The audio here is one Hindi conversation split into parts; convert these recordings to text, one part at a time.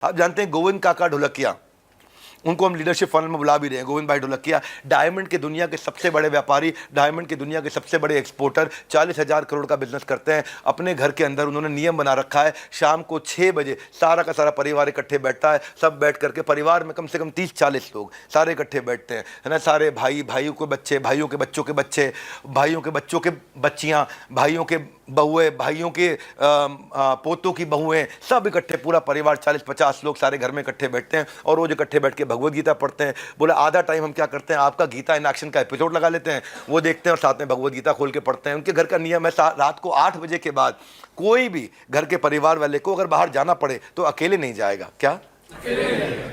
आप जानते हैं गोविंद काका ढोलकिया, उनको हम लीडरशिप फनल में बुला भी रहे हैं। गोविंद भाई ढोलकिया डायमंड के दुनिया के सबसे बड़े व्यापारी, डायमंड की दुनिया के सबसे बड़े एक्सपोर्टर, 40,000 करोड़ का बिजनेस करते हैं। अपने घर के अंदर उन्होंने नियम बना रखा है, शाम को 6 बजे सारा का सारा परिवार इकट्ठे बैठता है। सब बैठ करके परिवार में कम से कम 30-40 लोग सारे इकट्ठे बैठते हैं, है ना। सारे भाई, भाइयों के बच्चे, भाइयों के बच्चों के बच्चे, भाइयों के बच्चों के बच्चियाँ, भाइयों के बहुएं, भाइयों के पोतों की बहुएं, सब इकट्ठे, पूरा परिवार 40-50 लोग सारे घर में इकट्ठे बैठते हैं और रोज इकट्ठे बैठ के भगवद गीता पढ़ते हैं। बोले आधा टाइम हम क्या करते हैं, आपका गीता इन एक्शन का एपिसोड लगा लेते हैं, वो देखते हैं और साथ में भगवद गीता खोल के पढ़ते हैं। उनके घर का नियम है रात को 8 बजे के बाद कोई भी घर के परिवार वाले को अगर बाहर जाना पड़े तो अकेले नहीं जाएगा। क्या?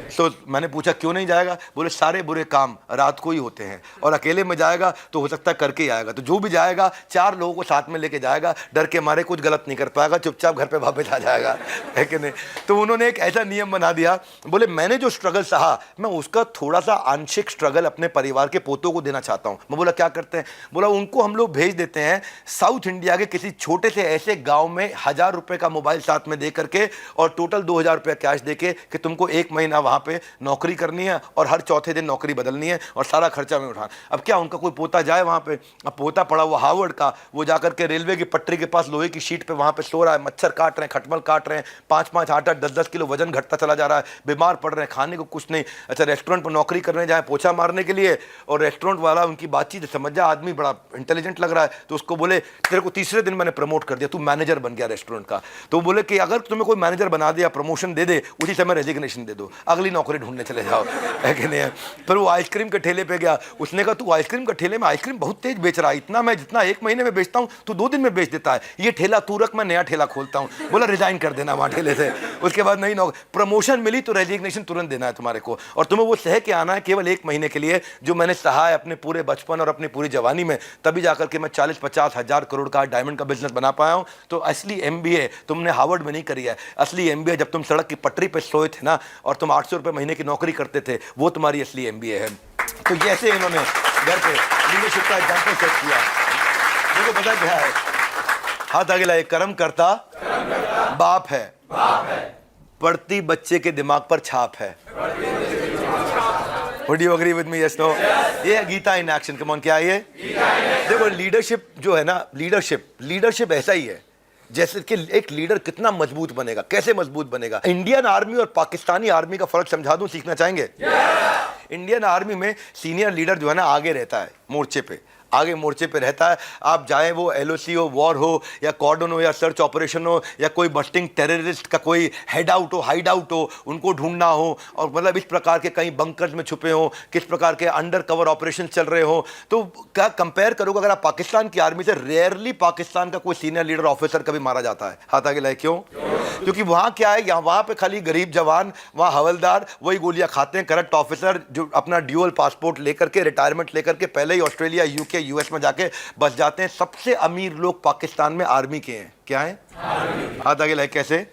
तो मैंने पूछा क्यों नहीं जाएगा? बोले सारे बुरे काम रात को ही होते हैं और अकेले में जाएगा तो हो सकता है करके ही आएगा। तो जो भी जाएगा 4 लोगों को साथ में लेके जाएगा, डर के मारे कुछ गलत नहीं कर पाएगा, चुपचाप घर पे वापस आ जाएगा, है कि नहीं। तो उन्होंने एक ऐसा नियम बना दिया, बोले मैंने जो स्ट्रगल सहा मैं उसका थोड़ा सा आंशिक स्ट्रगल अपने परिवार के पोतों को देना चाहता हूँ। मैं बोला क्या करते हैं? बोला उनको हम लोग भेज देते हैं साउथ इंडिया के किसी छोटे से ऐसे गाँव में 1000 रुपये का मोबाइल साथ में दे करके और टोटल 2000 रुपये कैश दे के कि तुमको 1 महीना वहाँ पे नौकरी करनी है और हर चौथे दिन नौकरी बदलनी है और सारा खर्चा में उठाना। अब क्या उनका कोई पोता जाए वहाँ पे? अब पोता पड़ा वो हार्वर्ड का, वो जाकर के रेलवे की पटरी के पास लोहे की शीट पे वहाँ पे सो रहा है, मच्छर काट रहे हैं, खटमल काट रहे हैं, 5-5, 8-8, 10-10 किलो वजन घटता चला जा रहा है, बीमार पड़ रहे हैं, खाने को कुछ नहीं। अच्छा रेस्टोरेंट पर नौकरी करने जाए पोछा मारने के लिए और रेस्टोरेंट वाला उनकी बातचीत समझ जा, आदमी बड़ा इंटेलिजेंट लग रहा है, तो उसको बोले तेरे को तीसरे दिन मैंने प्रमोट कर दिया, तू मैनेजर बन गया रेस्टोरेंट का। तो बोले कि अगर तुम्हें कोई मैनेजर बना दिया, प्रमोशन दे दे, उसी समय रेजिग्नेशन दे दो, अगली नौकरी ढूंढने चले जाओ, है कि नहीं। फिर वो आइसक्रीम के ठेले पे गया, उसने कहा तू आइसक्रीम के ठेले में आइसक्रीम बहुत तेज बेच रहा है, इतना मैं जितना 1 महीने में बेचता हूँ तू 2 दिन में बेच देता है, ये ठेला तू रख, मैं नया ठेला खोलता हूँ। बोला रिजाइन कर देना वहाँ ठेले से, उसके बाद नहीं नौकरी, प्रमोशन मिली तो रेजिग्नेशन तुरंत देना है तुम्हारे को और तुम्हें वो सह के आना है केवल 1 महीने के लिए, जो मैंने सहा है अपने पूरे बचपन और अपनी पूरी जवानी में, तभी जाकर के मैं 40-50 हज़ार करोड़ का डायमंड का बिजनेस बना पाया हूँ। तो असली MBA तुमने हार्वर्ड में नहीं करी है, असली MBA जब तुम सड़क की पटरी पर सोए थे ना और तुम 800 रुपये महीने की नौकरी करते थे, वो तुम्हारी असली MBA है। तो जैसे इन्होंने घर पे लीडरशिप का एग्जाम्पल सेट किया, देखो पता क्या है, हाथ आगे लाए, कर्म करता बाप है, पढ़ती बच्चे के दिमाग पर छाप है। Would you agree with me? Yes, no? ये Geeta in action. Come on, क्या है ये? देखो लीडरशिप जो है ना, लीडरशिप ऐसा ही है जैसे कि एक लीडर कितना मजबूत बनेगा, कैसे मजबूत बनेगा। इंडियन आर्मी और पाकिस्तानी आर्मी का फर्क समझा दूं, सीखना चाहेंगे? इंडियन आर्मी में सीनियर लीडर जो है ना आगे रहता है, मोर्चे पे आगे मोर्चे पे रहता है। आप चाहे वो LOC हो, वॉर हो या कॉर्डन हो या सर्च ऑपरेशन हो या कोई बस्टिंग टेररिस्ट का कोई हेड आउट हो, हाइड आउट हो, उनको ढूंढना हो और मतलब इस प्रकार के कहीं बंकर्स में छुपे हो, किस प्रकार के अंडर कवर ऑपरेशन चल रहे हो। तो क्या कंपेयर करोगे अगर आप पाकिस्तान की आर्मी से, रेयरली पाकिस्तान का कोई सीनियर लीडर ऑफिसर कभी मारा जाता है। हाथ आगे लाए, क्यों? क्योंकि वहाँ क्या है, यहाँ वहाँ पे खाली गरीब जवान, वहाँ हवलदार वही गोलियाँ खाते हैं। करप्ट ऑफिसर जो अपना ड्यूअल पासपोर्ट लेकर के, रिटायरमेंट लेकर के पहले ही ऑस्ट्रेलिया, UK, US में जाके बस जाते हैं। सबसे अमीर लोग पाकिस्तान में आर्मी के हैं। क्या है? हाथ आगे लाए, कैसे?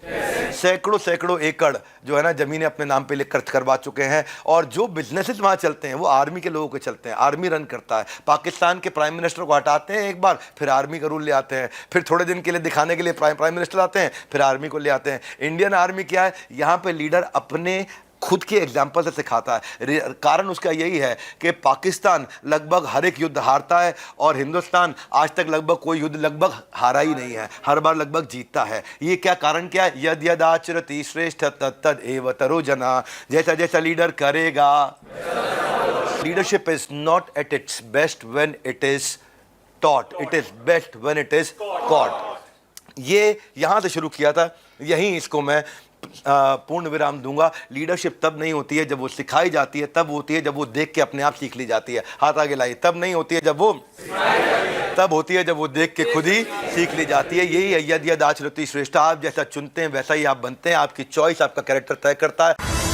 सैकड़ों एकड़ जो है ना जमीनें अपने नाम पे खर्च करवा चुके हैं और जो बिजनेसेस वहाँ चलते हैं वो आर्मी के लोगों के चलते हैं, आर्मी रन करता है। पाकिस्तान के प्राइम मिनिस्टर को हटाते हैं एक बार, फिर आर्मी का रूल ले आते हैं, फिर थोड़े दिन के लिए दिखाने के लिए प्राइम मिनिस्टर आते हैं, फिर आर्मी को ले आते हैं। इंडियन आर्मी क्या है, यहाँ पे लीडर अपने खुद के एग्जाम्पल से सिखाता है। कारण उसका यही है कि पाकिस्तान लगभग हर एक युद्ध हारता है और हिंदुस्तान आज तक लगभग कोई युद्ध लगभग हारा ही नहीं है, हर बार लगभग जीतता है। ये क्या कारण क्या है? यद यद आचरति श्रेष्ठ तत्तद एव तरो जना, जैसा जैसा लीडर करेगा। Leadership is not at its best when it is taught, it is best when it is caught. ये यहां से शुरू किया था, यहीं इसको मैं पूर्ण विराम दूंगा। लीडरशिप तब नहीं होती है जब वो सिखाई जाती है, तब होती है जब वो देख के अपने आप सीख ली जाती है। हाथ आगे लाइए, तब नहीं होती है जब वो, तब होती है जब वो देख के खुद ही सीख ली जाती है। यही यद यद आचरति श्रेष्ठ। आप जैसा चुनते हैं वैसा ही आप बनते हैं, आपकी चॉइस आपका कैरेक्टर तय करता है।